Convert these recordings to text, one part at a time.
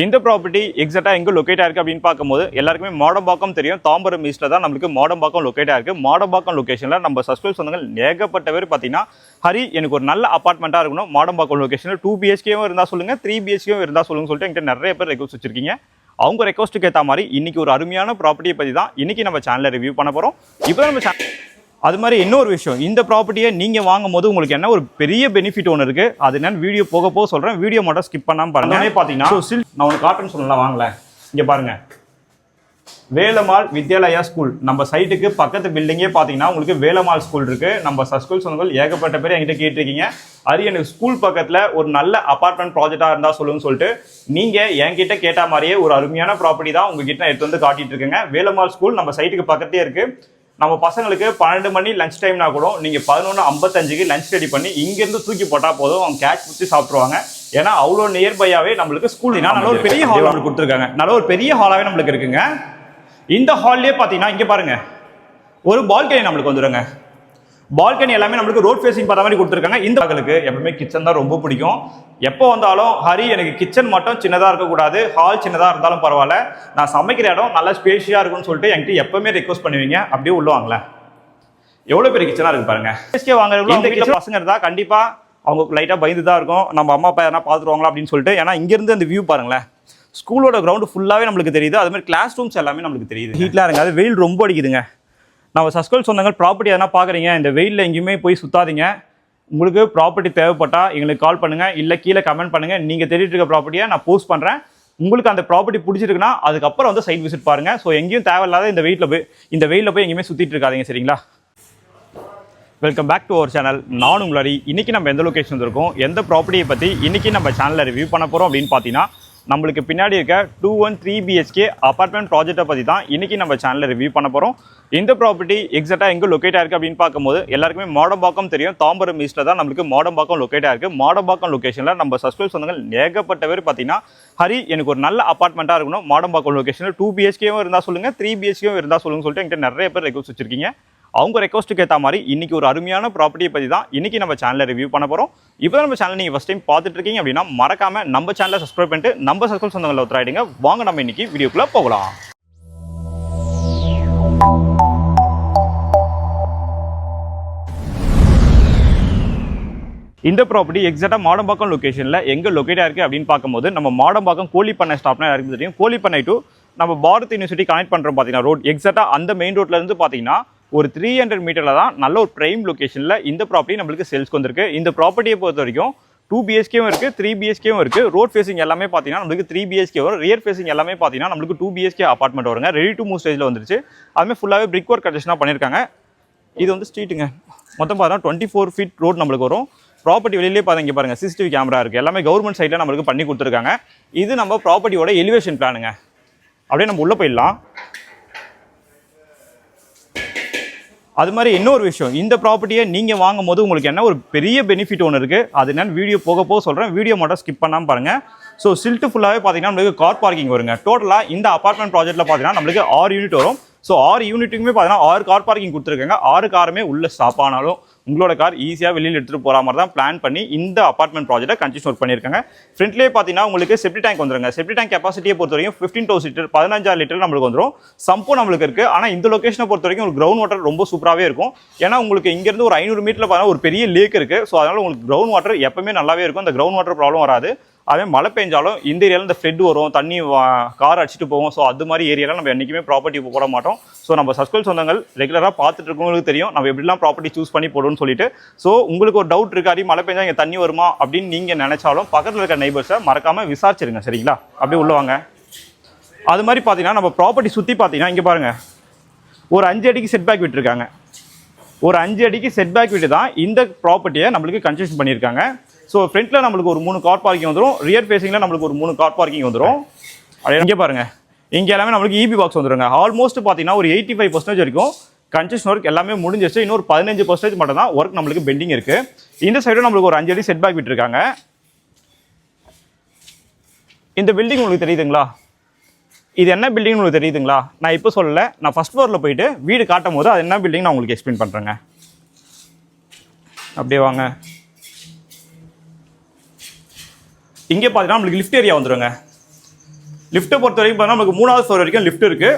இந்த ப்ராப்பர்ட்டி எக்ஸாக்டா எங்க லொகேட் ஆயிருக்கு அப்படின்னு பார்க்கும்போது எல்லாருக்குமே மாடம்பாக்கம் தெரியும். தாம்பரம் ஈஸ்ட்ல தான் நம்மளுக்கு மாடம்பாக்கம் லொகேட் ஆயிருக்கு. மாடம்பாக்கம் லொகேஷன்ல நம்ம சப்ஸ்கிரைப் சொந்தங்கள் ஏகப்பட்ட பேர் பார்த்தீங்கன்னா ஹரி எனக்கு ஒரு நல்ல அபார்ட்மெண்ட்டாக இருக்கணும், மாடம்பாக்கம் லொகேஷனில் 2 BHKவும் இருந்தால் சொல்லுங்க, 3 BHKவும் இருந்தால் சொல்லுங்க சொல்லிட்டு என்கிட்ட நிறைய பேர் ரெக்வஸ்ட் வச்சிருக்கீங்க. அவங்க ரெக்வஸ்ட்டுக்கு ஏற்ற மாதிரி இன்னைக்கு ஒரு அருமையான ப்ராப்பர்ட்டியை பற்றி தான் இன்னைக்கு நம்ம சேனலில் ரிவ்யூ பண்ண போகிறோம். இப்போ நம்ம அது மாதிரி இன்னொரு விஷயம், இந்த ப்ராப்பர்ட்டியை நீங்கள் வாங்கும் போது உங்களுக்கு என்ன ஒரு பெரிய பெனிஃபிட் ஒன்று இருக்குது. அது என்னன்னு வீடியோ போக சொல்கிறேன். வீடியோ மட்டும் ஸ்கிப் பண்ணாமல் பாருங்க. பார்த்தீங்கன்னா நான் ஒன்று காட்டுன்னு சொல்லலாம், வாங்கலேன். இங்கே பாருங்க, வேலம்மாள் வித்யாலயா ஸ்கூல் நம்ம சைட்டுக்கு பக்கத்து பில்டிங்கே பார்த்தீங்கன்னா உங்களுக்கு வேலம்மாள் ஸ்கூல் இருக்குது. நம்ம ஸ்கூல் சொந்தங்கள் ஏகப்பட்ட பேர் என்கிட்ட கேட்டிருக்கீங்க, அது எனக்கு ஸ்கூல் பக்கத்தில் ஒரு நல்ல அபார்ட்மெண்ட் ப்ராஜெக்டாக இருந்தால் சொல்லுங்கன்னு சொல்லிட்டு நீங்கள் என்கிட்ட கேட்ட மாதிரியே ஒரு அருமையான ப்ராப்பர்ட்டி தான் உங்ககிட்ட எடுத்து வந்து காட்டிட்டு இருக்கேங்க. வேலம்மாள் ஸ்கூல் நம்ம சைட்டுக்கு பக்கத்தே இருக்குது. நம்ம பசங்களுக்கு 12 மணி லஞ்ச் டைம்னா கூட நீங்கள் 11:55க்கு லஞ்ச் ரெடி பண்ணி இங்கேருந்து தூக்கி போட்டால் போதும், அவங்க கேட்ச் ஊற்றி சாப்பிட்ருவாங்க. ஏன்னா அவ்வளோ நியர்பையாகவே நம்மளுக்கு ஸ்கூல் நல்ல ஒரு பெரிய ஹால் நம்மளுக்கு கொடுத்துருக்காங்க. நல்ல ஒரு பெரிய ஹாலாகவே நம்மளுக்கு இருக்குங்க. இந்த ஹால்லேயே பார்த்தீங்கன்னா இங்கே பாருங்க, ஒரு பால்கனி நம்மளுக்கு வந்துடுங்க. பால்கனி எல்லாமே நம்மளுக்கு ரோட் ஃபேஸிங் பார்த்த மாதிரி கொடுத்துருக்காங்க. இந்த மகளுக்கு எப்பவுமே கிச்சன் தான் ரொம்ப பிடிக்கும். எப்போ வந்தாலும் ஹரி எனக்கு கிச்சன் மட்டும் சின்னதாக இருக்கக்கூடாது, ஹால் சின்னதாக இருந்தாலும் பரவாயில்ல, நான் சமைக்கிற இடம் நல்லா ஸ்பேஷியாக இருக்குன்னு சொல்லிட்டு என்கிட்ட எப்பவுமே ரெக்வஸ்ட் பண்ணுவீங்க. அப்படியே உள்ள வாங்களேன், எவ்வளோ பெரிய கிச்சனாக இருக்கு பாருங்க. பிஎஸ்கே வாங்குறவங்க இந்த கிச்சன் பசங்க இருந்தால் கண்டிப்பாக அவங்க லைட்டாக பயந்து தான் இருக்கும், நம்ம அம்மா அப்பா எதனா பார்த்துருவாங்களா அப்படின்னு சொல்லிட்டு. ஏன்னா இங்கேருந்து அந்த வியூ பாருங்களேன், ஸ்கூலோட கிரவுண்டு ஃபுல்லாகவே நம்மளுக்கு தெரியுது. அது மாதிரி கிளாஸ் ரூம்ஸ் எல்லாமே நம்மளுக்கு தெரியுது. ஹீட்லாம் இருங்க, அது வெயில் ரொம்ப அடிக்குதுங்க. நம்ம சஸ்கல் சொந்தங்கள் ப்ராப்பர்ட்டி எதனா பார்க்குறீங்க, இந்த வெயிலில் எங்கேயுமே போய் சுத்தாதீங்க. உங்களுக்கு ப்ராப்பர்ட்டி தேவைப்பட்டால் எங்களுக்கு கால் பண்ணுங்கள், இல்லை கீழே கமெண்ட் பண்ணுங்கள். நீங்கள் தேடிட்டு இருக்க ப்ராப்பர்ட்டியை நான் போஸ்ட் பண்ணுறேன். உங்களுக்கு அந்த ப்ராப்பர்ட்டி பிடிச்சிருக்குன்னா அதுக்கப்புறம் வந்து சைட் விசிட் பாருங்கள். ஸோ எங்கேயும் தேவையில்லாத இந்த வெயிலில் போய் எங்கேயுமே சுற்றிட்டு இருக்காதீங்க, சரிங்களா? Welcome back to our channel. நான் உங்களரி. இன்றைக்கி நம்ம எந்த லொக்கேஷன் வந்திருக்கோம், எந்த ப்ராப்பர்ட்டியை பற்றி இன்றைக்கி நம்ம சேனலில் ரிவ்யூ பண்ண போகிறோம் அப்படின்னு பார்த்தீங்கன்னா, நம்மளுக்கு பின்னாடி இருக்க 213 BHK அபார்ட்மெண்ட் ப்ராஜெக்ட்டை பற்றி தான் இன்றைக்கி நம்ம சேனலில் ரிவ்யூ பண்ண போகிறோம். இந்த ப்ராப்பர்ட்டி எக்ஸாக்டாக எங்கே லொக்கேட் ஆயிருக்கு அப்படின்னு பார்க்கும்போது எல்லாருக்குமே மாடம்பாக்கம் தெரியும். தாம்பரம் ஈஸ்ட்டில் தான் நம்மளுக்கு மாடம்பாக்கம் லொக்கேட் ஆயிருக்கு. மாடம்பாக்கம் லொக்கேஷனில் நம்ம சப்ஸ்கிரைப் சொந்தங்கள் ஏகப்பட்ட பேர் பார்த்தீங்கன்னா ஹரி எனக்கு ஒரு நல்ல அபார்ட்மெண்ட்டாக இருக்கணும், மாடம்பாக்கம் லொக்கேஷனில் 2 BHKவும் இருந்தால் சொல்லுங்கள், 3 BHKவும் இருந்தால் சொல்லுங்கன்னு சொல்லிட்டு என்கிட்ட நிறைய பேர் ரெக்வஸ்ட் வச்சிருக்கீங்க. அவங்க ரெக்வஸ்ட்டுக்கு ஏற்ற மாதிரி இன்னைக்கு ஒரு அருமையான ப்ராப்பர்ட்டியை பற்றி தான் இன்னைக்கு நம்ம சேனலில் ரிவ்யூ பண்ண போகிறோம். இப்போ நம்ம சேனல் நீங்கள் ஃபஸ்ட் டைம் பார்த்துட்டு இருக்கீங்க அப்படின்னா மறக்காம நம்ம சேனலை சப்ஸ்கிரைப் பண்ணிட்டு நம்ம சப்ஸ்கிரைப் சொந்தங்களை ஒருத்தராயிடுங்க. வாங்க நம்ம இன்னைக்கு வீடியோக்குள்ளே போகலாம். இந்த ப்ராப்பர்ட்டி எக்ஸாக்டாக மாடம்பாக்கம் லொக்கேஷனில் எங்கே லொக்கேட் ஆயிருக்கு அப்படின்னு பார்க்கும்போது நம்ம மாடம்பாக்கம் கோழிப்பண்ணை ஸ்டாப்னா யாருக்கு தெரியும், கோழிப்பண்ணை டு நம்ம பாரத் யூனிவர்சிட்டி கனெக்ட் பண்ணுறோம் பார்த்தீங்கன்னா ரோட், எக்ஸாக்டாக அந்த மெயின் ரோட்லேருந்து பார்த்தீங்கன்னா ஒரு 300 மீட்டரில் தான் நல்ல ஒரு ப்ரைம் லொக்கேஷனில் இந்த ப்ராப்பர்ட்டி நம்மளுக்கு சேல்ஸ்க்கு வந்திருக்கு. இந்த ப்ராப்பர்ட்டியை பொறுத்த வரைக்கும் 2 BHKவும் இருக்குது, 3 BHKவும் இருக்குது. ரோட் ஃபேஸிங் எல்லாமே பார்த்தீங்கன்னா நம்மளுக்கு 3 BHK வரும். ரியர் ஃபேஸிங் எல்லாமே பார்த்தீங்கன்னா நம்மளுக்கு 2 BHK அபார்ட்மெண்ட் வருங்க. ரெடி டு மூவ் ஸ்டேஜில் வந்துருச்சு. அதுமாதிரி ஃபுல்லாகவே பிரிக் ஒர்க் கன்ஸ்ட்ரக்ஷனாக பண்ணியிருக்காங்க. இது வந்து ஸ்ட்ரீட்டுங்க, மொத்தம் பார்த்தீங்கன்னா 24 ஃபீட் ரோட் நம்மளுக்கு வரும். ப்ராப்பர்ட்டி வெளியிலே பார்த்தீங்க பாருங்க, CCTV கேமரா இருக்குது. எல்லாமே கவர்மெண்ட் சைடில் நம்மளுக்கு பண்ணி கொடுத்துருக்காங்க. இது நம்ம ப்ராப்பர்ட்டியோட எலிவேஷன் பிளானுங்க. அப்படியே நம்ம உள்ளே போயிடலாம். அது மாதிரி இன்னொரு விஷயம், இந்த ப்ராப்பர்ட்டியை நீங்கள் வாங்கும் போது உங்களுக்கு என்ன ஒரு பெரிய பெனிஃபிட் ஒன்று இருக்குது. அது என்னன்னு வீடியோ போக சொல்கிறேன். வீடியோ மட்டும் ஸ்கிப் பண்ணாமல் பாருங்கள். ஸோ சில்ட்டு ஃபுல்லாகவே பார்த்தீங்கன்னா நம்மளுக்கு கார் பார்க்கிங் வருங்க. டோட்டலாக இந்த அபார்ட்மெண்ட் ப்ராஜெக்ட்டில் பார்த்தீங்கன்னா நம்மளுக்கு 6 யூனிட் வரும். ஸோ 6 யூனிட்டுக்குமே பார்த்தீங்கன்னா 6 கார் பார்க்கிங் கொடுத்துருக்காங்க. 6 காருமே உள்ள ஸ்டாப் ஆனாலும் உங்களோட கார் ஈஸியாக வெளியில் எடுத்துகிட்டு போகிற மாதிரி தான் பிளான் பண்ணி இந்த அபார்ட்மெண்ட் ப்ராஜெக்ட்டை கன்ஸ்ட்ரக்ட் ஒர்க் பண்ணியிருக்காங்க. ஃப்ரண்ட்லேயே பார்த்தீங்கன்னா உங்களுக்கு செப்டி டேங்க் வந்துருங்க. செப்டி டேங்க் கெப்பாசிட்டியை பொறுத்த வரைக்கும் 15,000 லிட்டர் 15,000 லிட்டர் நம்மளுக்கு வந்துடும். சம்போ நம்மளுக்கு இருக்குது. ஆனால் இந்த லொக்கேஷனை பொறுத்த வரைக்கும் உங்களுக்கு கிரவுண்ட் வாட்டர் ரொம்ப சூப்பராகவே இருக்கும். ஏன்னா உங்களுக்கு இங்கேருந்து ஒரு 500 மீட்டரில் பார்த்தீங்கன்னா ஒரு பெரிய லேக் இருக்குது. ஸோ அதனால் உங்களுக்கு கிரவுண்ட் வாட்டர் எப்பவுமே நல்லாவே இருக்கும். அந்த கிரவுண்ட் வாட்டர் ப்ராப்ளம் வராது. அதே மழை பெஞ்சாலும் இந்த ஏரியாவில் இந்த ஃப்ளட் வரும், தண்ணி கார் அடிச்சுட்டு போகும். ஸோ அது மாதிரி ஏரியாவில் நம்ம என்றைக்குமே ப்ராப்பர்ட்டி போட மாட்டோம். ஸோ நம்ம சப்ஸ்கிரைப் சொந்தங்கள் ரெகுலராக பார்த்துட்டு இருக்கவங்களுக்கு தெரியும் நம்ம எப்படிலாம் ப்ராப்பர்ட்டி சூஸ் பண்ணி போடுவோம்னு சொல்லிட்டு. ஸோ உங்களுக்கு ஒரு டவுட் இருக்காது, மழை பெஞ்சா இங்கே தண்ணி வருமா அப்படின்னு நீங்கள் நினைச்சாலும் பக்கத்தில் இருக்க நெய்பர்ஸை மறக்காமல் விசாரிச்சிருங்க, சரிங்களா? அப்படியே உள்ள வாங்க. அது மாதிரி பார்த்தீங்கன்னா நம்ம ப்ராப்பர்ட்டி சுற்றி பார்த்தீங்கன்னா இங்கே பாருங்கள், ஒரு 5 அடிக்கு செட் பேக் விட்டுருக்காங்க. ஒரு 5 அடிக்கு செட் பேக் விட்டு தான் இந்த ப்ராப்பர்ட்டியை நம்மளுக்கு கன்ஸ்ட்ரக்ஷன் பண்ணியிருக்காங்க. ஸோ ஃப்ரண்ட்டில் நம்மளுக்கு ஒரு 3 கார் பார்க்கிங் வந்துடும். ரியர் ஃபேஸிங்கில் நம்மளுக்கு ஒரு 3 கார் பார்க்கிங் வந்துடும். அப்படியே இங்கே பாருங்கள், இங்கே எல்லாமே நம்மளுக்கு EB பாக்ஸ் வந்துடுங்க. ஆல்மோஸ்ட் பார்த்தீங்கன்னா ஒரு 85% வரைக்கும் கன்ஸ்ட்ரக்ஷன் ஒர்க் எல்லாமே முடிஞ்சிச்சு. இன்னொரு 15% மட்டும் தான் ஒர்க் நம்மளுக்கு பெண்டிங் இருக்குது. இந்த சைடும் நம்மளுக்கு ஒரு 5 அடி செட் பேக் விட்டுருக்காங்க. இந்த பில்டிங் உங்களுக்கு தெரியுதுங்களா? இது என்ன பில்டிங் உங்களுக்கு தெரியுதுங்களா? நான் இப்போ சொல்லலை, நான் ஃபர்ஸ்ட் ஃப்ளோரில் போயிட்டு வீடு காட்டும் போது அது என்ன பில்டிங் நான் உங்களுக்கு எக்ஸ்பிளைன் பண்ணுறேங்க. அப்படியே வாங்க. இங்கே பார்த்தீங்கன்னா நம்மளுக்கு லிஃப்ட் ஏரியா வந்துடுங்க. லிஃப்ட்டை பொறுத்த வரைக்கும் பார்த்தீங்கன்னா நமக்கு 3வது ஃப்ளோர் வரைக்கும் லிஃப்ட் இருக்கு.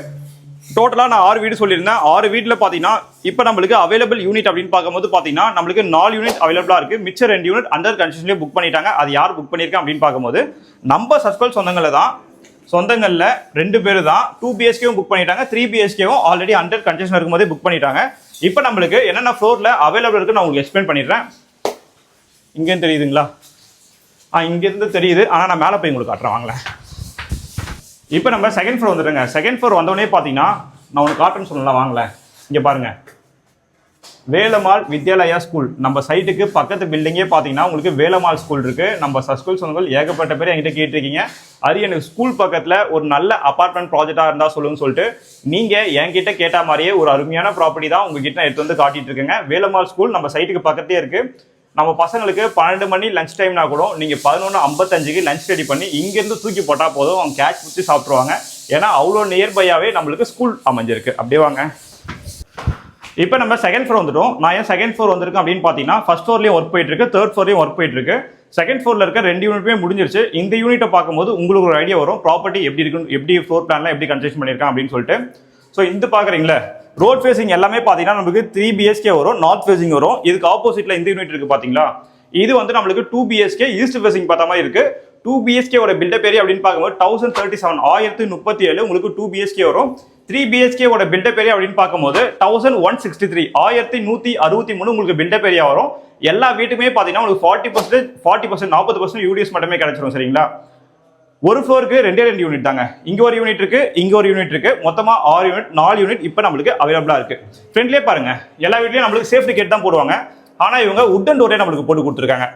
டோட்டலாக நான் 6 வீடு சொல்லியிருந்தேன். 6 வீட்டில் பார்த்தீங்கன்னா இப்போ நம்மளுக்கு அவைலபிள் யூனிட் அப்படின்னு பார்க்கும்போது பார்த்தீங்கன்னா நம்மளுக்கு 4 யூனிட் அவைலபிளாக இருக்கு. மிச்சம் 2 யூனிட் அண்டர் கன்ஸ்ட்ரக்ஷன்லேயே புக் பண்ணிட்டாங்க. அது யார் புக் பண்ணியிருக்கேன் அப்படின்னு பார்க்கும்போது நம்ம சஸ்கல் சொந்தங்களில் 2 பேர் தான் 2 BHKவும் புக் பண்ணிட்டாங்க. 3 BHKவும் ஆல்ரெடி அண்டர் கன்ஸ்ட்ரக்ஷன் இருக்கும்போதே புக் பண்ணிட்டாங்க. இப்போ நம்மளுக்கு என்னென்ன ஃப்ளோரில் அவைலபிள் இருக்குன்னு நான் உங்களுக்கு எக்ஸ்பிளைன் பண்ணிடுறேன். இங்கேருந்து தெரியுதுங்களா? இங்கேருந்து தெரியுது. ஆனால் நான் மேலே போய் உங்களுக்கு காட்டுறேன் வாங்களேன். இப்போ நம்ம செகண்ட் ஃப்ளோர் வந்துடுங்க. செகண்ட் ஃப்ளோர் வந்தோடனே பார்த்தீங்கன்னா நான் உங்களுக்கு காட்டுன்னு சொல்லலாம் வாங்களேன். இங்கே பாருங்கள், வேலம்மாள் வித்யாலயா ஸ்கூல். நம்ம சைட்டுக்கு பக்கத்து பில்டிங்கே பார்த்தீங்கன்னா உங்களுக்கு வேலம்மாள் ஸ்கூல் இருக்குது. நம்ம ஸ்கூல் சொந்தங்கள் ஏகப்பட்ட பேர் என்கிட்ட கேட்டிருக்கீங்க, அது எனக்கு ஸ்கூல் பக்கத்தில் ஒரு நல்ல அப்பார்ட்மெண்ட் ப்ராஜெக்டாக இருந்தால் சொல்லுன்னு சொல்லிட்டு நீங்கள் என்கிட்ட கேட்ட மாதிரியே ஒரு அருமையான ப்ராப்பர்ட்டி தான் உங்ககிட்ட எடுத்து வந்து காட்டிட்டு இருக்கேங்க. வேலம்மாள் ஸ்கூல் நம்ம சைட்டுக்கு பக்கத்தே இருக்குது. நம்ம பசங்களுக்கு 12 மணி லஞ்ச் டைம்னா கூட நீங்கள் 11:55க்கு லஞ்ச் ரெடி பண்ணி இங்கேருந்து தூக்கி போட்டால் போதும், அவங்க கேட்ச் பிடிச்சி சாப்பிட்ருவாங்க. ஏன்னா அவ்வளோ நியர்பையாகவே நம்மளுக்கு ஸ்கூல் அமைஞ்சிருக்கு. அப்படியே வாங்க. இப்போ நம்ம செகண்ட் ஃப்ளோர் வந்துட்டோம். நான் ஏன் செகண்ட் ஃப்ளோர் வந்திருக்கேன் அப்படின்னு பார்த்தீங்கன்னா ஃபர்ஸ்ட் ஃப்ளோர்லேயும் ஒர்க் போயிட்டு இருக்கு, தேர்ட் ஃப்ளோர்லையும் ஒர்க் போயிட்டு இருக்கு. செகண்ட் ஃப்ளோரில் இருக்க 2 யூனிட்டுமே முடிஞ்சிருச்சு. இந்த யூனிட்டை பார்க்கும்போது உங்களுக்கு ஒரு ஐடியா வரும் ப்ராப்பர்ட்டி எப்படி இருக்குன்னு, எப்படி ஃப்ளோர் பிளான்லாம் எப்படி கன்ஸ்ட்ரக்ஷன் பண்ணியிருக்கான் அப்படின்னு சொல்லிட்டு. ஸோ இந்த பார்க்குறீங்களா, ரோட் ஃபேசிங் எல்லாமே பார்த்தீங்கன்னா நமக்கு 3 BHK வரும், நார்த் ஃபேசிங் வரும். இதுக்கு ஆப்போசிட்ல இந்த யூனிட் இருக்கு பார்த்தீங்களா, இது வந்து நம்மளுக்கு 2 BHK ஈஸ்ட் ஃபேசிங் பார்த்த மாதிரி இருக்கு. 2 BHK ஓட பில்டப் ஏரியா அப்படின்னு பார்க்கும்போது 1037 உங்களுக்கு 2 BHK வரும். 3 BHK ஓட பில்டப் ஏரியா அப்படின்னு பார்க்கும்போது 1163 உங்களுக்கு பில்டப் ஏரியா வரும். எல்லா வீட்டுமே பார்த்தீங்கன்னா உங்களுக்கு 40% யூடிஎஸ் மட்டுமே கிடைச்சிரும். சரிங்களா? ஒரு ஃப்ளோருக்கு 2 யூனிட் தாங்க. இங்க ஒரு யூனிட் இருக்கு, இங்க ஒரு யூனிட் இருக்கு. மொத்தமா 6 யூனிட், 4 யூனிட் இப்போ நம்மளுக்கு அவைலபிளா இருக்கு. ஃப்ரெண்ட்லேயே பாருங்க, எல்லா வீட்லயும் நம்மளுக்கு சேஃப்டி கேட் தான் போடுவாங்க. ஆனா இவங்க உட்டன் டோரே நம்மளுக்கு போட்டு கொடுத்துருக்காங்க.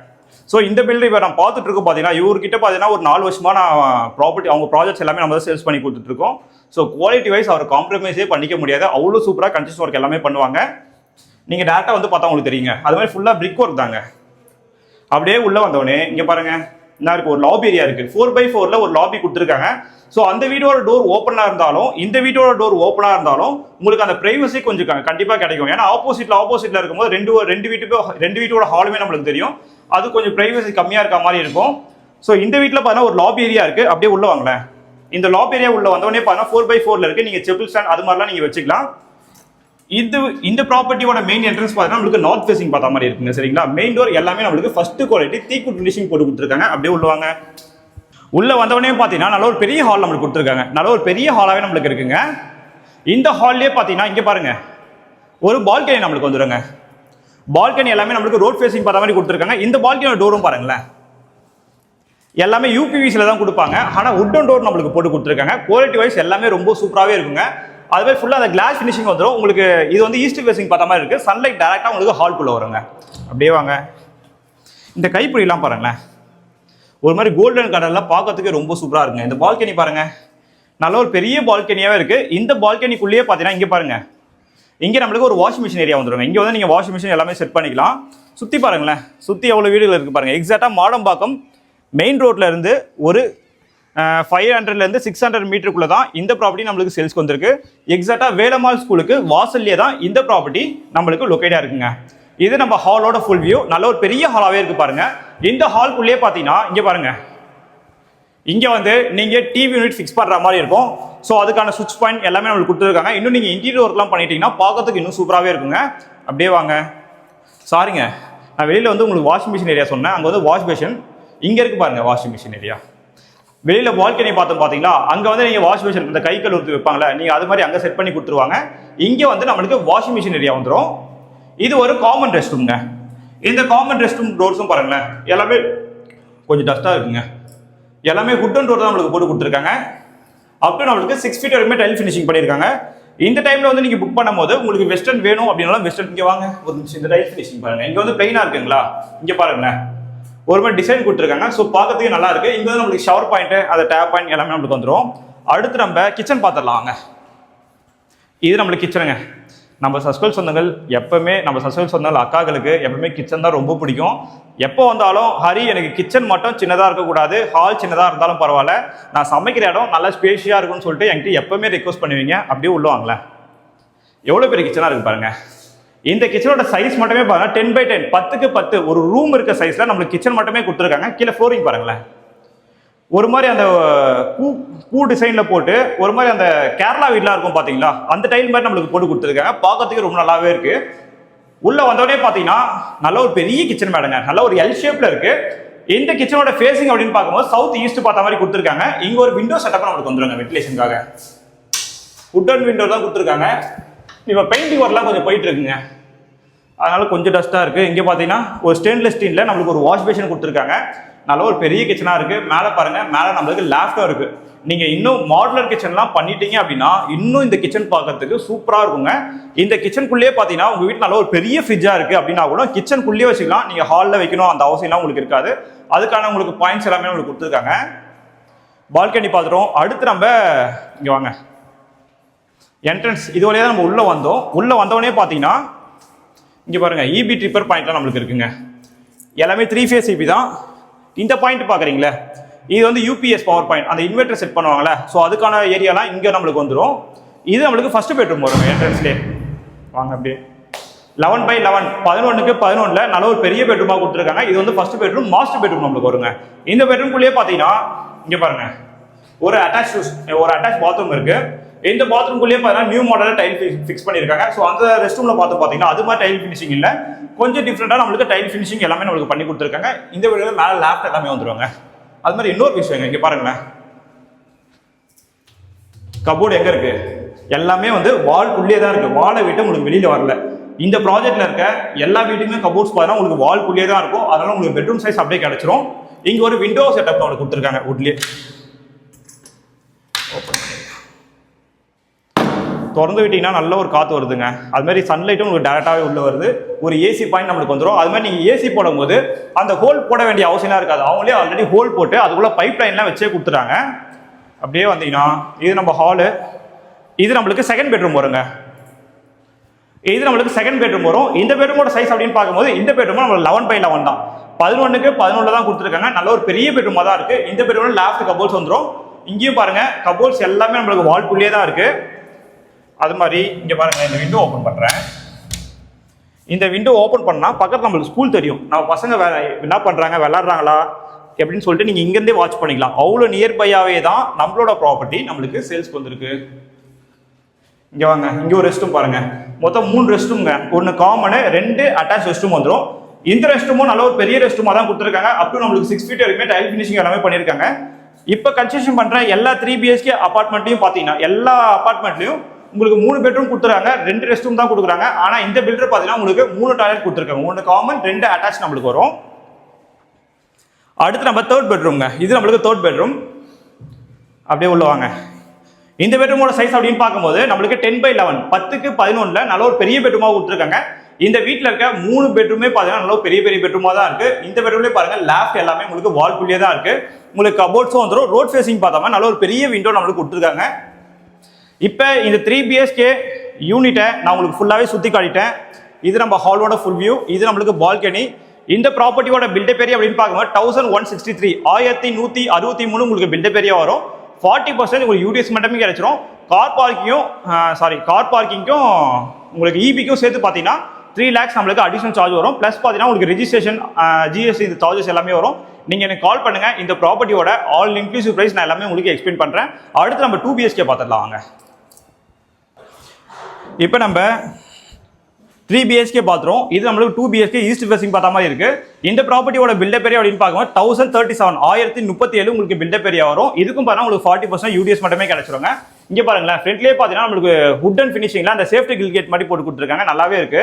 ஸோ இந்த பில்டர் இப்போ நம்ம பார்த்துட்டு இருக்கோம் பார்த்தீங்கன்னா, இவர்கிட்ட பார்த்தீங்கன்னா ஒரு 4 வருஷமா நான் ப்ராப்பர்ட்டி அவங்க ப்ராஜெக்ட்ஸ் எல்லாமே நம்ம தான் சேல்ஸ் பண்ணி கொடுத்துட்டு இருக்கோம். ஸோ குவாலிட்டி வைஸ் அவர் காம்ப்ரமைஸே பண்ணிக்க முடியாது. அவ்வளோ சூப்பராக கன்ஸ்ட்ரக்ஷன் ஒர்க் எல்லாமே பண்ணுவாங்க. நீங்கள் டேரெக்டாக வந்து பார்த்தா உங்களுக்கு தெரியுங்க. அது மாதிரி ஃபுல்லாக பிரிக் ஒர்க் தாங்க. அப்படியே உள்ள வந்தவொடனே இங்கே பாருங்க, என்ன இருக்கு, ஒரு லாபி ஏரியா இருக்கு. 4x4ல ஒரு லாபி கொடுத்துருக்காங்க. ஸோ அந்த வீட்டோட டோர் ஓப்பனாக இருந்தாலும் இந்த வீட்டோட டோர் ஓப்பனாக இருந்தாலும் உங்களுக்கு அந்த பிரைவசி கொஞ்சம் கண்டிப்பாக கிடைக்கும். ஏன்னா ஆப்போசிட்ல இருக்கும்போது ரெண்டு வீட்டோட ஹாலுமே நம்மளுக்கு தெரியும். அது கொஞ்சம் பிரைவசி கம்மியாக இருக்க மாதிரி இருக்கும். ஸோ இந்த வீட்டில் பார்த்தீங்கன்னா ஒரு லாபி ஏரியா இருக்கு. அப்படியே உள்ள வாங்களேன். இந்த லாபி ஏரியா உள்ள வந்தவொடனே பார்த்தீங்கன்னா 4x4ல இருக்கு. நீங்க செப்பிள் ஸ்டாண்ட் அது மாதிரிலாம் நீங்க வச்சுக்கலாம். இந்த ப்ராப்பர்ட்டியோட மெயின் என்ட்ரன்ஸ் பார்த்தீங்கன்னா நம்மளுக்கு நார்த் ஃபேசிங் பார்த்த மாதிரி இருக்குங்க. சரிங்களா? மெயின் டோர் எல்லாமே நம்மளுக்கு ஃபர்ஸ்ட் குவாலிட்டி தீக்குட் ஃபினிஷிங் போட்டு கொடுத்துருக்காங்க. அப்படியே உள்ளவாங்க. உள்ள வந்தவொடனே பார்த்தீங்கன்னா நல்ல ஒரு பெரிய ஹால் நம்மளுக்கு கொடுத்துருக்காங்க. நல்ல ஒரு பெரிய ஹாலாவே நம்மளுக்கு இருக்குங்க. இந்த ஹால்லேயே பார்த்தீங்கன்னா இங்கே பாருங்க, ஒரு பால்கனி நம்மளுக்கு வந்துடுங்க. பால்கனி எல்லாமே நம்மளுக்கு ரோட் ஃபேசிங் பார்த்த மாதிரி கொடுத்துருக்காங்க. இந்த பால்கனியோட டோரும் பாருங்களேன், எல்லாமே யூபிவிசில தான் கொடுப்பாங்க. ஆனால் உட்டன் டோர் நம்மளுக்கு போட்டு கொடுத்துருக்காங்க. குவாலிட்டி வைஸ் எல்லாமே ரொம்ப சூப்பராகவே இருக்குங்க. அதுவே ஃபுல்லாக அந்த கிளாஸ் ஃபினிஷிங் வந்துடும் உங்களுக்கு. இது வந்து ஈஸ்ட் ஃபேசிங் பார்த்த மாதிரி இருக்குது. சன்லைட் டேரெக்டாக உங்களுக்கு ஹால்குள்ளே வருங்க. அப்படியே வாங்க. இந்த கைப்பிடிலாம் பாருங்களேன், ஒரு மாதிரி கோல்டன் கலரில் பார்க்கறதுக்கு ரொம்ப சூப்பராக இருக்குங்க. இந்த பால்கனி பாருங்க, நல்ல ஒரு பெரிய பால்கனியாகவே இருக்குது. இந்த பால்கனிக்குள்ளேயே பார்த்தீங்கன்னா இங்கே பாருங்க, இங்கே நம்மளுக்கு ஒரு வாஷிங் மிஷின் ஏரியா வந்துடுங்க. இங்கே வந்து நீங்கள் வாஷிங் மிஷின் எல்லாமே செட் பண்ணிக்கலாம். சுற்றி பாருங்களேன், சுற்றி எவ்வளோ வீடுகள் இருக்குது பாருங்கள். எக்ஸாக்டாக மாடம்பாக்கம் மெயின் ரோட்டில் இருந்து ஒரு 500லேருந்து 600 மீட்டருக்குள்ள தான் இந்த ப்ராப்பர்ட்டி நம்மளுக்கு சேல்ஸ்க்கு வந்திருக்கு. எக்ஸாக்டாக வேலம்மாள் ஸ்கூலுக்கு வாசல்லே தான் இந்த ப்ராப்பர்ட்டி நம்மளுக்கு லொக்கேட்டாக இருக்குங்க. இது நம்ம ஹாலோட ஃபுல் வியூ. நல்ல ஒரு பெரிய ஹாலாகவே இருக்குது பாருங்க. இந்த ஹால்குள்ளேயே பார்த்தீங்கன்னா இங்கே பாருங்க, இங்கே வந்து நீங்கள் டிவி யூனிட் ஃபிக்ஸ் பண்ணுற மாதிரி இருக்கும். ஸோ அதுக்கான சுவிட்ச் பாயிண்ட் எல்லாமே நம்மளுக்கு கொடுத்துருக்காங்க. இன்னும் நீங்கள் இன்டீரியர் ஒர்க்லாம் பண்ணிட்டீங்கன்னா பார்க்கறதுக்கு இன்னும் சூப்பராகவே இருக்குங்க. அப்படியே வாங்க. சாரிங்க, நான் வெளியில் வந்து உங்களுக்கு வாஷிங் மிஷின் ஏரியா சொன்னேன். அங்கே வந்து வாஷ் பேஷன் இங்கே இருக்குது பாருங்க, வாஷிங் மிஷின் ஏரியா. வெளியில் பால்கனி பார்த்தோம் பார்த்தீங்களா, அங்கே வந்து நீங்கள் வாஷ் மிஷின் இந்த கை கழுவுறது வைப்பாங்களே, நீங்கள் அது மாதிரி அங்கே செட் பண்ணி கொடுத்துருவாங்க. இங்கே வந்து நம்மளுக்கு வாஷிங் மிஷின் ஏரியா வந்துடும். இது ஒரு காமன் ரெஸ்ட் ரூம்ங்க. இந்த காமன் ரெஸ்ட் ரூம் டோர்ஸும் பாருங்களேன், எல்லாமே கொஞ்சம் டஸ்ட்டாக இருக்குங்க. எல்லாமே உட்டன் டோர் தான் நம்மளுக்கு போட்டு கொடுத்துருக்காங்க. அப்புறம் நம்மளுக்கு 6 ஃபீட் வரைக்குமே டைல் ஃபினிஷிங் பண்ணியிருக்காங்க. இந்த டைமில் வந்து நீங்கள் புக் பண்ணும்போது உங்களுக்கு வெஸ்டர்ன் வேணும் அப்படின்னாலும் வெஸ்டர்ன் இங்கே வாங்க. ஒரு நிமிஷம், இந்த டைல் ஃபினிஷிங் பாருங்கள். இங்கே வந்து பிளைனாக இருக்குங்களா, இங்கே பாருங்களேன் ஒரு மாதிரி டிசைன் கொடுத்துருக்காங்க. ஸோ பார்க்கறதுக்கு நல்லா இருக்கு. இங்கே வந்து நம்மளுக்கு ஷவர் பாயிண்ட், அந்த டேப் பாயிண்ட் எல்லாமே நம்மளுக்கு வந்துடும். அடுத்து நம்ம கிச்சன் பார்த்துடலாங்க. இது நம்மளுக்கு கிச்சனுங்க. நம்ம சஸ்கல் சொந்தங்கள் எப்பவுமே, நம்ம சஸ்கல் சொந்தங்கள் அக்காக்களுக்கு எப்பவுமே கிச்சன் தான் ரொம்ப பிடிக்கும். எப்போ வந்தாலும் ஹரி எனக்கு கிச்சன் மட்டும் சின்னதாக இருக்கக்கூடாது, ஹால் சின்னதாக இருந்தாலும் பரவாயில்ல, நான் சமைக்கிற இடம் நல்லா ஸ்பேஷியாக இருக்குன்னு சொல்லிட்டு என்கிட்ட எப்பவுமே ரிக்வஸ்ட் பண்ணுவீங்க. அப்படியே உள்ளவாங்களேன், எவ்வளோ பெரிய கிச்சனாக இருக்கு பாருங்க. இந்த கிச்சனோட சைஸ் மட்டுமே பாருங்க 10x10, 10க்கு 10 ஒரு ரூம் இருக்க சைஸ்ல நம்மளுக்கு கிச்சன் மட்டுமே கொடுத்துருக்காங்க. கீழே ஃப்ளோரிங் பாருங்களேன், ஒரு மாதிரி அந்த பூ பூ டிசைனில் போட்டு ஒரு மாதிரி அந்த கேரளா வீட்லாம் இருக்கும் பார்த்தீங்களா, அந்த டைல் மாதிரி நம்மளுக்கு போட்டு கொடுத்துருக்காங்க. பார்க்கறதுக்கு ரொம்ப நல்லாவே இருக்கு. உள்ள வந்தோடனே பார்த்தீங்கன்னா நல்ல ஒரு பெரிய கிச்சன் மேடங்க, நல்ல ஒரு எல் ஷேப்ல இருக்கு. இந்த கிச்சனோட ஃபேசிங் அப்படின்னு பார்க்கும்போது சவுத் ஈஸ்ட் பார்த்த மாதிரி கொடுத்துருக்காங்க. இங்க ஒரு விண்டோ செட்டப் நம்மளுக்கு வந்துருங்க வென்டிலேஷனுக்காக. வுட்டன் விண்டோ தான் கொடுத்துருக்காங்க. இப்போ பெயிண்டிங் ஒர்க்லாம் கொஞ்சம் போயிட்டு இருக்குங்க, அதனால கொஞ்சம் டஸ்ட்டாக இருக்குது. இங்கே பார்த்தீங்கன்னா ஒரு ஸ்டெயின்லெஸ் ஸ்டீலில் நம்மளுக்கு ஒரு வாஷ் பேஷன் கொடுத்துருக்காங்க. நல்ல ஒரு பெரிய கிச்சனாக இருக்குது. மேலே பாருங்கள், மேலே நம்மளுக்கு லேப்டாப் இருக்குது. நீங்கள் இன்னும் மாடுலர் கிச்சன்லாம் பண்ணிட்டீங்க அப்படின்னா இன்னும் இந்த கிச்சன் பார்க்கறதுக்கு சூப்பராக இருக்குங்க. இந்த கிச்சனுக்குள்ளேயே பார்த்தீங்கன்னா உங்கள் வீட்டில் நல்ல ஒரு பெரிய ஃப்ரிட்ஜாக இருக்குது அப்படின்னா கூட கிச்சனுக்குள்ளேயே வச்சுக்கலாம். நீங்கள் ஹாலில் வைக்கணும் அந்த அவசியம்லாம் உங்களுக்கு இருக்காது. அதுக்கான உங்களுக்கு பாயிண்ட்ஸ் எல்லாமே உங்களுக்கு கொடுத்துருக்காங்க. பால்கனி பார்த்துட்டோம். அடுத்து நம்ம இங்கே வாங்க, என்ட்ரன்ஸ் இது வழியாக தான் நம்ம உள்ளே வந்தோம். உள்ளே வந்தவொடனே பார்த்தீங்கன்னா இங்கே பாருங்கள், இபி ட்ரிப்பர் பாயிண்ட்லாம் நம்மளுக்கு இருக்குங்க. எல்லாமே 3 ஃபேஸ் இபி தான். இந்த பாயிண்ட் பார்க்குறீங்களே, இது வந்து யூபிஎஸ் பவர் பாயிண்ட், அந்த இன்வெர்டர் செட் பண்ணுவாங்களே, ஸோ அதுக்கான ஏரியாலாம் இங்கே நம்மளுக்கு வந்துடும். இது நம்மளுக்கு ஃபர்ஸ்ட் பெட்ரூம் வருங்க என்ட்ரன்ஸ்லேயே. வாங்க அப்படியே 11x11 11க்கு 11 நல்ல ஒரு பெரிய பெட்ரூமாக கொடுத்துருக்காங்க. இது வந்து ஃபர்ஸ்ட் பெட்ரூம், மாஸ்டர் பெட்ரூம் நம்மளுக்கு வருங்க. இந்த பெட்ரூம்குள்ளேயே பார்த்தீங்கன்னா இங்கே பாருங்க, ஒரு அட்டாச் பாத்ரூம் இருக்கு. இந்த பாத்ரூம்குள்ளேயே பார்த்தீங்கன்னா நியூ மாடலில் டைல் ஃபிக்ஸ் பண்ணியிருக்காங்க. ஸோ அந்த ரெஸ்ட் ரூமில் பார்த்தீங்கன்னா அது மாதிரி டைல் ஃபினிஷிங் இல்லை, கொஞ்சம் டிஃப்ரெண்டாக நம்மளுக்கு டைல் ஃபினிஷிங் எல்லாமே நம்மளுக்கு பண்ணி கொடுத்துருக்காங்க. இந்த வீடியோவில் மேலே லேப்டாப் எல்லாமே வந்துருவாங்க. அது மாதிரி இன்னொரு விஷயம் இங்கே பாருங்களேன், கபோர்டு எங்கே இருக்கு, எல்லாமே வந்து வால்குள்ளேயே தான் இருக்கு. வாலை விட்டு உங்களுக்கு வெளியில் வரல. இந்த ப்ராஜெக்ட்ல இருக்க எல்லா வீட்டுக்குமே கபோர்ட்ஸ் பார்த்தீங்கன்னா உங்களுக்கு வால்குள்ளேயே தான் இருக்கும். அதனால உங்களுக்கு பெட்ரூம் சைஸ் அப்படியே கிடைச்சிரும். இங்கே ஒரு விண்டோ செட்டப் உங்களுக்கு கொடுத்துருக்காங்க வுட்லேயே. திறந்து விட்டீங்கன்னா நல்ல ஒரு காற்று வருதுங்க. அது மாதிரி சன்லைட்டும் உங்களுக்கு டேரெக்டாகவே உள்ள வருது. ஒரு ஏசி பாயிண்ட் நம்மளுக்கு வந்துடும். அது மாதிரி நீங்கள் ஏசி போடும்போது அந்த ஹோல் போட வேண்டிய அவசியம்லாம் இருக்காது. அவங்களே ஆல்ரெடி ஹோல் போட்டு அதுக்குள்ள பைப் லைன்லாம் வச்சே கொடுத்துட்டாங்க. அப்படியே வந்தீங்கன்னா இது நம்ம ஹாலு, இது நம்மளுக்கு செகண்ட் பெட்ரூம் வருங்க. இது நம்மளுக்கு செகண்ட் பெட்ரூம் வரும். இந்த பெட்ரூமோட சைஸ் அப்படின்னு பார்க்கும்போது இந்த பெட்ரூம் நம்ம 11x11 தான், 11க்கு 11 தான் கொடுத்துருக்காங்க. நல்ல ஒரு பெரிய பெட்ரூமா தான் இருக்கு. இந்த பெட்ரூம்ல லேஃப்ட் கபோர்ட்ஸ் வந்துடும். இங்கேயும் பாருங்க, கபோர்ட்ஸ் எல்லாமே நம்மளுக்கு வால்குள்ளேயே தான் இருக்கு. அது மாதிரி இங்க பாருங்க, இந்த விண்டோ ஓப்பன் பண்றேன். இந்த விண்டோ ஓப்பன் பண்ணா பக்கத்துல நம்மளுக்கு ஸ்கூல் தெரியும். நம்ம பசங்க என்ன பண்றாங்க, விளையாடுறாங்களா எப்படின்னு சொல்லிட்டு நீங்க இங்க இருந்தே வாட்ச் பண்ணிக்கலாம். அவ்வளவு நியர்பையாவே தான் நம்மளோட ப்ராப்பர்ட்டி நம்மளுக்கு சேல்ஸ்க்கு வந்திருக்கு. இங்க வாங்க, இங்க ஒரு ரெஸ்ட் ரூம் பாருங்க. மொத்தம் 3 ரெஸ்ட் ரூம்ங்க. ஒன்னு காமனு, 2 அட்டாச் ரெஸ்ட் ரூம் வந்துடும். இந்த ரெஸ்ட் ரூமும் நல்ல ஒரு பெரிய ரெஸ்ட் ரூமா தான் கொடுத்துருக்காங்க. அப் டு நம்மளுக்கு 6 ஃபீட் வரைக்குமே டைல் ஃபினிஷிங் எல்லாமே பண்ணிருக்காங்க. இப்ப கன்ஸ்ட்ரக்ஷன் பண்ற எல்லா 3 BHK அபார்ட்மெண்ட்லயும் பாத்தீங்கன்னா எல்லா அபார்ட்மெண்ட்லயும் உங்களுக்கு 3 பெட்ரூம் கொடுத்துறாங்க, 2 ரெஸ்ட் ரூம் தான் கொடுக்குறாங்க. ஆனா இந்த பில்டர் பாத்தீங்கன்னா உங்களுக்கு 3 டாய்லெட் கொடுத்துருக்காங்க. 1 காமன், 2 அட்டாச் நம்மளுக்கு வரும். அடுத்து நம்ம தேர்ட் பெட்ரூம்ங்க. இது நம்மளுக்கு தேர்ட் பெட்ரூம். அப்படியே உள்ள வாங்க. இந்த பெட்ரூமோட சைஸ் அப்படின்னு பார்க்கும்போது நம்மளுக்கு 10x11 10க்கு 11 நல்ல ஒரு பெரிய பெட்ரூமா கொடுத்துருக்காங்க. இந்த வீட்டில் இருக்க 3 பெட்ரூமே பார்த்தீங்கன்னா நல்ல பெரிய பெரிய பெட்ரூமா தான் இருக்கு. இந்த பெட்ரூம்லேயே பாருங்க, லேஃப்ட் எல்லாமே உங்களுக்கு வால்குள்ளேயே தான் இருக்கு. உங்களுக்கு கபோர்ட்ஸும் வந்துடும். ரோட் ஃபேசிங் பார்த்தோம்னா நல்ல ஒரு பெரிய விண்டோ நம்மளுக்கு கொடுத்துருக்காங்க. இப்போ இந்த 3 BHK யூனிட்டை நான் உங்களுக்கு ஃபுல்லாகவே சுற்றி காட்டிட்டேன். இது நம்ம ஹாலோட ஃபுல் வியூ, இது நம்மளுக்கு பால்கனி. இந்த ப்ராப்பர்ட்டியோட பில்டப் ஏரியா அப்படின்னு பார்க்கும்போது 1163 1163 உங்களுக்கு பில்டப் ஏரியா வரும். 40% உங்களுக்கு யூடிஎஸ் மட்டுமே கிடைச்சிரும். கார் பார்க்கிங்கும் உங்களுக்கு இபிக்கும் சேர்த்து பார்த்தீங்கன்னா 3 lakhs நம்மளுக்கு அடிஷனல் சார்ஜ் வரும். ப்ளஸ் பார்த்தீங்கன்னா உங்களுக்கு ரெஜிஸ்ட்ரேஷன், ஜிஎஸ்டி இந்த சார்ஜஸ் எல்லாமே வரும். நீங்கள் எனக்கு கால் பண்ணுங்க. இந்த ப்ராப்பர்ட்டியோட ஆல் இன்க்ளூசிவ் ப்ரைஸ் நான் எல்லாமே உங்களுக்கு எக்ஸ்பிளைன் பண்ணுறேன். அடுத்து நம்ம 2 BHK பார்த்துடலாம் வாங்க. இப்போ நம்ம 3 BHK பார்த்துரும். இது நம்மளுக்கு 2 BHK ஈஸ்ட் ஃபேசிங் பார்த்த மாதிரி இருக்கு. இந்த ப்ராப்பர்ட்டியோட பில்டப் ஏரியா அப்படின்னு பார்க்கும்போது 1037 1037 உங்களுக்கு பில்டப் ஏரியா வரும். இதுக்கும் பாருங்க உங்களுக்கு 40% யூடிஎஸ் மட்டுமே கிடைச்சிருங்க. இங்க பாருங்களேன், ஃப்ரண்ட்லேயே பார்த்தீங்கன்னா நம்மளுக்கு வுட்டன் ஃபினிஷிங்ல அந்த சேஃப்டி கில் கேட் மாதிரி போட்டு கொடுத்துருக்காங்க. நல்லாவே இருக்கு.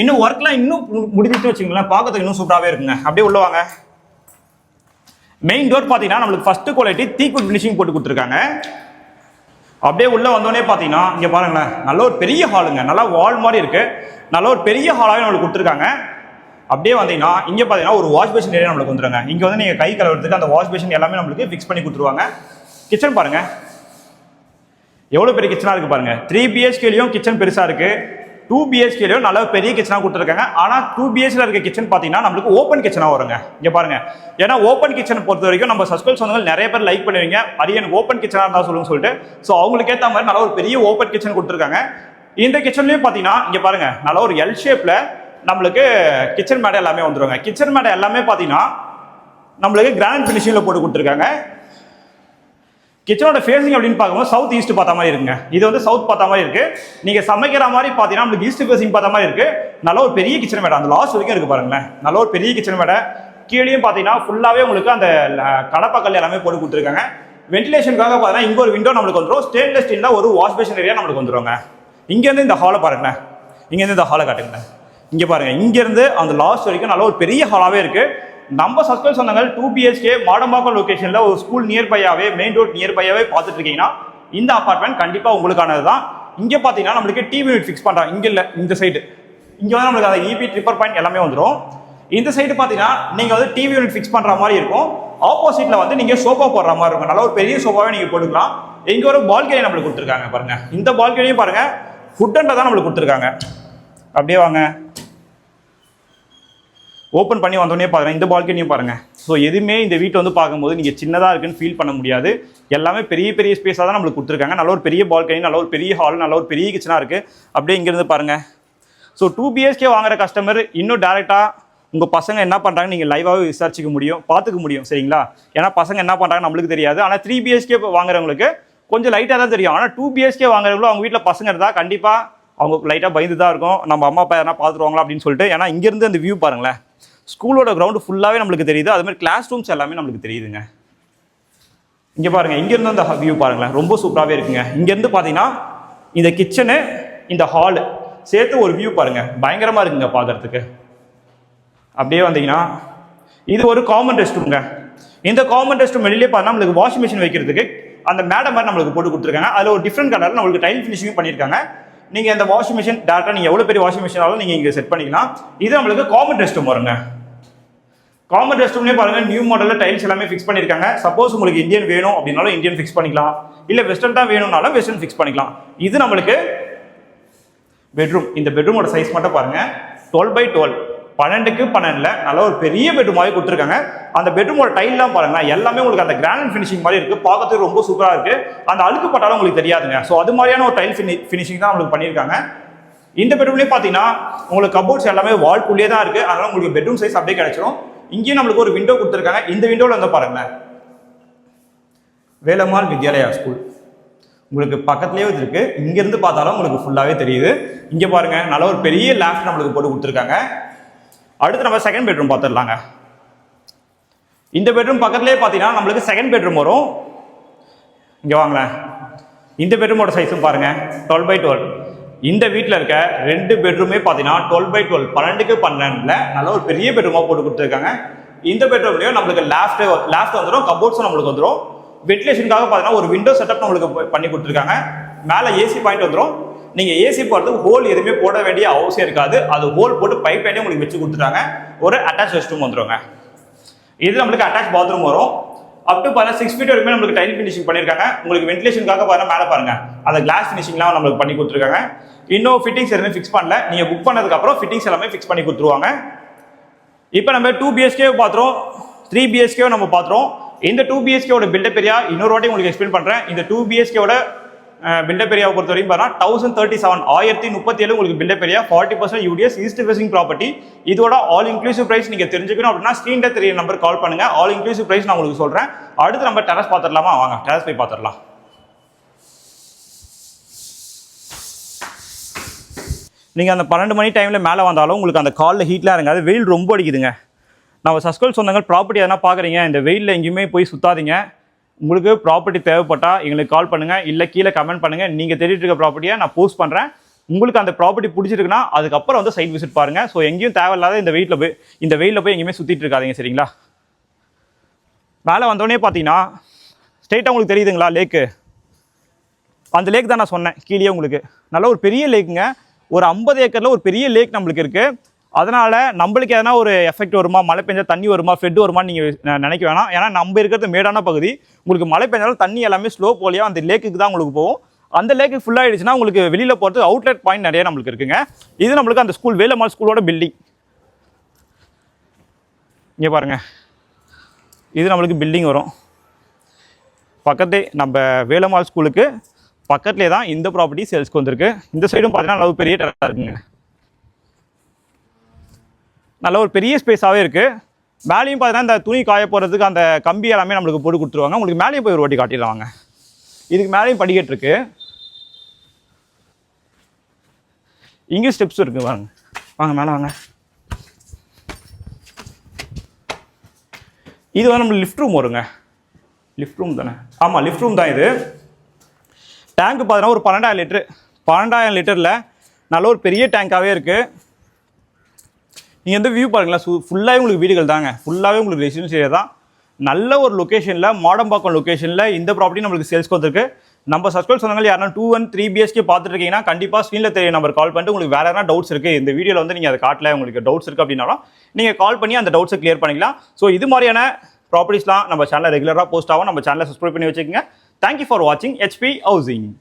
இன்னும் ஒர்க்லாம் இன்னும் முடிஞ்சிட்டு வச்சுங்களேன், பார்க்கறதுக்கு இன்னும் சூப்பராகவே இருக்குங்க. அப்படியே உள்ள வாங்க. மெயின் டோர் பார்த்தீங்கன்னா நம்மளுக்கு ஃபர்ஸ்ட் குவாலிட்டி தீக்குட் ஃபினிஷிங் போட்டு கொடுத்துருக்காங்க. அப்படியே உள்ள வந்தோடனே பார்த்தீங்கன்னா இங்கே பாருங்களேன், நல்ல ஒரு பெரிய ஹாலுங்க. நல்லா வால் மாதிரி இருக்கு. நல்ல ஒரு பெரிய ஹாலாகவே நம்மளுக்கு கொடுத்துருக்காங்க. அப்படியே வந்தீங்கன்னா இங்கே பார்த்தீங்கன்னா ஒரு வாஷ் பேஷன் ஏரியா நம்மளுக்கு வந்துருங்க. இங்கே வந்து நீங்கள் கை கழுவுறதுக்கு அந்த வாஷ் பேஷன் எல்லாமே நம்மளுக்கு ஃபிக்ஸ் பண்ணி கொடுத்துருவாங்க. கிச்சன் பாருங்க, எவ்வளோ பெரிய கிச்சனாக இருக்கு பாருங்க. 3 BHKலையும் கிச்சன் பெருசாக இருக்கு. 2 BHKலையும் நல்ல பெரிய கிச்சனாக கொடுத்துருக்காங்க. ஆனால் 2 BHKல இருக்க கிச்சன் பார்த்தீங்கன்னா நம்மளுக்கு ஓப்பன் கிச்சனாக வருங்க. இங்கே பாருங்க, ஏன்னா ஓப்பன் கிச்சனை பொறுத்த வரைக்கும் நம்ம சப்ஸ்கிரைப் சொந்தங்கள் நிறைய பேர் லைக் பண்ணுவீங்க, அது எனக்கு ஓப்பன் கிச்சனாக இருந்தால் சொல்லுங்க சொல்லிட்டு. ஸோ அவங்களுக்கு ஏற்ற மாதிரி நல்ல ஒரு பெரிய ஓப்பன் கிச்சன் கொடுத்துருக்காங்க. இந்த கிச்சன்லையும் பார்த்தீங்கன்னா இங்கே பாருங்க, நல்ல ஒரு எல் ஷேப்ல நம்மளுக்கு கிச்சன் மேடை எல்லாமே வந்துருவாங்க. கிச்சன் மேடை எல்லாமே பார்த்தீங்கன்னா நம்மளுக்கு கிரானைட் ஃபினிஷிங்கில் போட்டு கொடுத்துருக்காங்க. கிச்சனோட ஃபேஸிங் அப்படின்னு பார்க்கும்போது சவுத் ஈஸ்ட் பார்த்த மாதிரி இருக்குங்க. இது வந்து சவுத் பார்த்த மாதிரி இருக்கு. நீங்க சமைக்கிற மாதிரி பார்த்தீங்கன்னா நம்மளுக்கு ஈஸ்ட் ஃபேஸிங் பார்த்த மாதிரி இருக்கு. நல்ல ஒரு பெரிய கிச்சன் மேடை அந்த லாஸ்ட் வரைக்கும் இருக்கு பாருங்களேன். நல்ல ஒரு பெரிய கிச்சன் மேடை. கீழேயும் பார்த்தீங்கன்னா ஃபுல்லாகவே உங்களுக்கு அந்த கடப்பாக்கல் எல்லாமே போட்டு கொடுத்துருக்காங்க. வென்டிலேஷனுக்காக பார்த்தீங்கன்னா இங்கே ஒரு விண்டோ நம்மளுக்கு வந்துடும். ஸ்டெயின்லெஸ் ஸ்டீலில் ஒரு வாஷ் பேஷன் ஏரியா நம்மளுக்கு வந்துருவாங்க. இங்கேருந்து இந்த ஹாலை பாருங்களேன். இங்கேருந்து இந்த ஹாலை காட்டுங்களேன். இங்கே பாருங்க, இங்கேருந்து அந்த லாஸ்ட் வரைக்கும் நல்ல ஒரு பெரிய ஹாலாகவே இருக்கு. நம்ம சப்ஸ்கிரைப் சொன்னாங்க 2 BHK மாடம்பாக்கம் லொகேஷன்ல ஒரு ஸ்கூல் நியர்பையாவே மெயின் ரோட் நியர்பையாவே பார்த்துட்டு இருக்கீங்கன்னா இந்த அபார்ட்மெண்ட் கண்டிப்பா உங்களுக்கானது தான். இங்க பாத்தீங்கன்னா நம்மளுக்கு டிவி யூனிட் ஃபிக்ஸ் பண்றாங்க. இங்க இல்ல, இந்த சைடு இங்க வந்து நம்மளுக்கு அந்த EB ட்ரிப்பர் பாயிண்ட் எல்லாமே வந்துடும். இந்த சைடு பாத்தீங்கன்னா நீங்க வந்து டிவி யூனிட் ஃபிக்ஸ் பண்ற மாதிரி இருக்கும். ஆப்போசிட்ல வந்து நீங்க சோஃபா போடுற மாதிரி இருக்கும். நல்ல ஒரு பெரிய சோஃபாவே நீங்க போட்டுக்கலாம். இங்க ஒரு பால்கனி நம்மளுக்கு கொடுத்துருக்காங்க பாருங்க. இந்த பால்கனியும் பாருங்க ஃபுட்டன்ல தான் நம்மளுக்கு கொடுத்துருக்காங்க. அப்படியே வாங்க, ஓப்பன் பண்ணி வந்தோடனே பாருங்க, இந்த பால்கனியும் பாருங்க. ஸோ எதுவுமே இந்த வீட்டை வந்து பார்க்கும்போது நீங்கள் சின்னதாக இருக்குன்னு ஃபீல் பண்ண முடியாது. எல்லாமே பெரிய பெரிய ஸ்பேஸாக தான் நம்மளுக்கு கொடுத்துருக்காங்க. நல்ல ஒரு பெரிய பால்கனி, நல்ல ஒரு பெரிய ஹால், நல்ல ஒரு பெரிய கிச்சனாக இருக்குது. அப்படியே இங்கேருந்து பாருங்க. ஸோ 2 BHK வாங்குற கஸ்டமர் இன்னும் டேரெக்டாக உங்கள் பசங்க என்ன பண்ணுறாங்க நீங்கள் லைவாகவே விசாரிச்சிக்க முடியும், பார்த்துக்க முடியும். சரிங்களா? ஏன்னா பசங்க என்ன பண்ணுறாங்க நம்மளுக்கு தெரியாது. ஆனால் 3 BHK வாங்குறவங்களுக்கு கொஞ்சம் லைட்டாக தான் தெரியும். ஆனால் 2 BHK வாங்குறவங்களும் அவங்க வீட்டில் பசங்க இருந்தால் கண்டிப்பாக அவங்க லைட்டாக பயந்து தான் இருக்கும். நம்ம அம்மா அப்பா யாரா பார்த்துருவாங்களா அப்படின்னு சொல்லிட்டு. ஏன்னா இங்கேருந்து அந்த வியூ பாருங்களேன், ஸ்கூலோட கிரவுண்டு ஃபுல்லாகவே நம்மளுக்கு தெரியுது. அது மாதிரி கிளாஸ் ரூம்ஸ் எல்லாமே நம்மளுக்கு தெரியுதுங்க. இங்கே பாருங்க, இங்கேருந்து அந்த வியூ பாருங்களேன், ரொம்ப சூப்பராகவே இருக்குங்க. இங்கேருந்து பார்த்தீங்கன்னா இந்த கிச்சனு, இந்த ஹாலு சேர்த்து ஒரு வியூ பாருங்க, பயங்கரமாக இருக்குங்க பார்க்கறதுக்கு. அப்படியே வந்தீங்கன்னா இது ஒரு காமன் ரெஸ்ட் ரூம்ங்க. இந்த காமன் ரெஸ்ட் ரூம் வெளியிலே பார்த்தா நம்மளுக்கு வாஷிங் மிஷின் வைக்கிறதுக்கு அந்த மேடம் மாதிரி நம்மளுக்கு போட்டு கொடுத்துருக்காங்க. அதில் ஒரு டிஃப்ரெண்ட் கலரில் நம்மளுக்கு டைல் ஃபினிஷிங் பண்ணியிருக்காங்க. நீங்கள் இந்த வாஷிங் மிஷின் டேரெக்டாக நீங்கள் எவ்வளோ பெரிய வாஷிங் மிஷினாலும் நீங்கள் இங்கே செட் பண்ணிக்கலாம். இது நம்மளுக்கு காமன் ரெஸ்ட் ரூம் வருங்க. காமன் ரெஸ்ட் ரூம்லேயே பாருங்கள் நியூ மாடலில் டைல்ஸ் எல்லாமே ஃபிக்ஸ் பண்ணியிருக்காங்க. சப்போஸ் உங்களுக்கு இந்தியன் வேணும் அப்படின்னாலும் இந்தியன் ஃபிக்ஸ் பண்ணிக்கலாம், இல்லை வெஸ்டர்ன் தான் வேணும்னாலும் வெஸ்டர்ன் ஃபிக்ஸ் பண்ணிக்கலாம். இது நம்மளுக்கு பெட்ரூம். இந்த பெட்ரூமோட சைஸ் மட்டும் பாருங்கள், 12x12, 12க்கு 12ல நல்ல ஒரு பெரிய பெட்ரூமாகவே கொடுத்துருக்காங்க. அந்த பெட்ரூமோட டைல்லாம் பாருங்க, எல்லாமே உங்களுக்கு அந்த கிரானைட் ஃபினிஷிங் மாதிரி இருக்கு. பார்க்கறதுக்கு ரொம்ப சூப்பராக இருக்கு. அந்த அழுக்கு பட்டாலும் உங்களுக்கு தெரியாதுங்க. ஸோ அது மாதிரியான ஒரு டைல் ஃபினிஷிங் தான் உங்களுக்கு பண்ணியிருக்காங்க. இந்த பெட்ரூம்லேயே பார்த்தீங்கன்னா உங்களுக்கு கபோர்ட்ஸ் எல்லாமே வால்குள்ளேயே தான் இருக்கு. அதனால உங்களுக்கு பெட்ரூம் சைஸ் அப்படியே கிடைச்சிடும். இங்கேயும் நம்மளுக்கு ஒரு விண்டோ கொடுத்துருக்காங்க. இந்த விண்டோவில் வந்து பாருங்களேன், வேலம்மாள் வித்யாலயா ஸ்கூல் உங்களுக்கு பக்கத்துலேயே இருக்கு. இங்கேருந்து பார்த்தாலும் உங்களுக்கு ஃபுல்லாகவே தெரியுது. இங்கே பாருங்க, நல்ல ஒரு பெரிய லேஃப்ட் நம்மளுக்கு போட்டு கொடுத்துருக்காங்க. அடுத்து நம்ம செகண்ட் பெட்ரூம் பார்த்துடலாங்க. இந்த பெட்ரூம் பக்கத்துலேயே பார்த்தீங்கன்னா நம்மளுக்கு செகண்ட் பெட்ரூம் வரும். இங்கே வாங்களேன், இந்த பெட்ரூமோட சைஸும் பாருங்க, 12x12. இந்த வீட்டில் இருக்க 2 பெட்ரூமே பார்த்தீங்கன்னா 12x12, 12க்கு 12ல நல்ல ஒரு பெரிய பெட்ரூமாக போட்டு கொடுத்துருக்காங்க. இந்த பெட்ரூம்லேயும் நம்மளுக்கு லேஃப்ட் வந்துடும், கபோர்ட்ஸும் நம்மளுக்கு வந்துடும். வென்டிலேஷனுக்காக பார்த்தீங்கன்னா ஒரு விண்டோ செட்டப் நம்மளுக்கு பண்ணி கொடுத்துருக்காங்க. மேலே ஏசி பாயிண்ட் வந்துடும். நீங்கள் ஏசி போகிறதுக்கு ஹோல் எதுவுமே போட வேண்டிய அவசியம் இருக்காது. அது ஹோல் போட்டு பைப் லைனே உங்களுக்கு வச்சு கொடுத்துட்டாங்க. ஒரு அட்டாச் ரெஸ்ட் ரூம் வந்துருங்க. இது நம்மளுக்கு அட்டாச் பாத்ரூம் வரும். அப் டு பாருங்க 6 ஃபீட் வரைக்கும் நம்மளுக்கு டைல் ஃபினிஷிங் பண்ணியிருக்காங்க. உங்களுக்கு வென்டிலேஷனுக்காக பாருங்க மேலே பாருங்க, அந்த கிளாஸ் ஃபினிஷிங்லாம் நம்மளுக்கு பண்ணி கொடுத்துருக்காங்க. இன்னும் ஃபிட்டிங்ஸ் எதுவுமே ஃபிக்ஸ் பண்ணல. நீங்கள் புக் பண்ணதுக்கப்புறம் ஃபிட்டிங்ஸ் எல்லாமே ஃபிக்ஸ் பண்ணி கொடுத்துருவாங்க. இப்போ நம்ம 2 BHK பார்த்துறோம், 3 BHK நம்ம பார்த்துறோம். இந்த 2 BHK பில்டப் ஏரியா இன்னொரு வாட்டி உங்களுக்கு எக்ஸ்பிளைன் பண்ணுறேன். இந்த 2 BHK பில்டப் ஏரியாவை பொறுத்த வரைக்கும் பார்த்தா 1037 1037 உங்களுக்கு built up area, 40% UDS, east facing property. இதோட ஆல் இன்க்ளூசிவ் பிரைஸ் நீங்கள் தெரிஞ்சுக்கணும் அப்படின்னா ஸ்க்ரீன்ல தெரிய நம்பர் கால் பண்ணுங்க. ஆல் இன்க்ளூசிவ் பிரைஸ் நான் உங்களுக்கு சொல்கிறேன். அடுத்து நம்ம டெரஸ் பார்த்துடலாமா? வாங்க டெரஸ் போய் பார்த்துடலாம். நீங்கள் அந்த 12 மணி டைமில் மேலே வந்தாலும் உங்களுக்கு அந்த காலில் ஹீட்லாம் இருக்காது. வெயில் ரொம்ப அடிக்குதுங்க. நம்ம சஸ்கல் சொந்தங்க ப்ராப்பர்ட்டி எதனா பார்க்குறீங்க, இந்த வெயிலில் எங்கேயுமே போய் சுத்தாதீங்க. உங்களுக்கு ப்ராப்பர்ட்டி தேவைப்பட்டால் எங்களுக்கு கால் பண்ணுங்கள், இல்லை கீழே கமெண்ட் பண்ணுங்கள். நீங்கள் தேடிட்டு இருக்க ப்ராப்பர்ட்டியை நான் போஸ்ட் பண்ணுறேன். உங்களுக்கு அந்த ப்ராப்பர்ட்டி பிடிச்சிருக்குன்னா அதுக்கப்புறம் வந்து சைட் விசிட் பாருங்கள். ஸோ எங்கேயும் தேவையில்லாத இந்த வெயிலில் போய் எங்கேயுமே சுற்றிட்டு இருக்காதீங்க. சரிங்களா? மேலே வந்தோடனே பார்த்தீங்கன்னா ஸ்ட்ரெயிட்டாக உங்களுக்கு தெரியுதுங்களா லேக்கு? அந்த லேக் தான் நான் சொன்னேன் கீழே. உங்களுக்கு நல்ல ஒரு பெரிய லேக்குங்க. ஒரு 50 ஏக்கரில் ஒரு பெரிய லேக் நம்மளுக்கு இருக்குது. அதனால் நம்மளுக்கு எதனா ஒரு எஃபெக்ட் வருமா, மழை பெஞ்சால் தண்ணி வருமா, ஃப்ளட் வருமானு நீங்கள் நினைக்க வேணாம். ஏன்னா நம்ம இருக்கிறது மேடான பகுதி. உங்களுக்கு மழை பெஞ்சாலும் தண்ணி எல்லாமே ஸ்லோ போலியாக அந்த லேக்குக்கு தான் உங்களுக்கு போகும். அந்த லேக்கு ஃபுல்லாக ஆகிடுச்சுன்னா உங்களுக்கு வெளியில் போகிறதுக்கு அவுட்லெட் பாயிண்ட் நிறைய நம்மளுக்கு இருக்குங்க. இது நம்மளுக்கு அந்த ஸ்கூல் வேலம்மாள் ஸ்கூலோட பில்டிங். இங்கே பாருங்கள், இது நம்மளுக்கு பில்டிங் வரும். பக்கத்தே நம்ம வேலம்மாள் ஸ்கூலுக்கு பக்கத்துலேயே தான் இந்த ப்ராப்பர்ட்டி சேல்ஸ்க்கு வந்திருக்கு. இந்த சைடும் பார்த்தீங்கன்னா நல்ல பெரிய டெரஸாக இருக்குங்க. நல்ல ஒரு பெரிய ஸ்பேஸாகவே இருக்குது. மேலேயும் பார்த்தீங்கன்னா இந்த துணி காய போகிறதுக்கு அந்த கம்பி எல்லாமே நம்மளுக்கு போட்டு கொடுத்துருவாங்க. உங்களுக்கு மேலேயும் போய் ஒரு வாட்டி காட்டிடலாம் வாங்க. இதுக்கு மேலேயும் படிக்கட்டு இருக்குது. இங்கே ஸ்டெப்ஸ் இருக்குது வாங்க. வாங்க மேலே வாங்க. இது வந்து நம்ம லிஃப்ட் ரூம் வருங்க. லிஃப்ட் ரூம் தானே? ஆமாம், லிஃப்ட் ரூம் தான் இது. டேங்க் பார்த்தீங்கன்னா ஒரு 12,000 லிட்டரு. 12,000 லிட்டரில் நல்ல ஒரு பெரிய டேங்காகவே இருக்குது. நீங்கள் வந்து வியூ பாருங்களேன், ஃபுல்லாகவே உங்களுக்கு வீடுகள் தாங்க. ஃபுல்லாகவே உங்களுக்கு ரெசிடென்ஸ் ஏரியா தான். நல்ல ஒரு லொக்கேஷனில், மாடம்பாக்கம் லொக்கேஷனில் இந்த ப்ராப்பர்ட்டி நம்மளுக்கு சேல்ஸ்க்கு வந்திருக்கு. நம்ம சப்ஸ்கிரைப் சொன்னாங்க யாருன்னா 2 and 3 BHK பார்த்துட்டு இருக்கீங்கன்னா கண்டிப்பாக ஸ்க்ரீனில் தெரிய நம்பர் கால் பண்ணிட்டு உங்களுக்கு வேறு எதனா டவுட்ஸ் இருக்குது, இந்த வீடியோவில் வந்து நீங்கள் அதை காட்டல, உங்களுக்கு டவுட்ஸ் இருக்குது அப்படின்னாலும் நீங்கள் கால் பண்ணி அந்த டவுட்ஸை கிளியர் பண்ணிக்கலாம். ஸோ இது மாதிரியான ப்ராப்பர்ட்டிஸ்லாம் நம்ம சேனலில் ரெகுலராக போஸ்ட் ஆகும். நம்ம சேனலை சப்ஸ்கிரைப் பண்ணி வச்சுக்கோங்க. தேங்க்யூ ஃபார் வாட்சிங் HP ஹவுசிங்.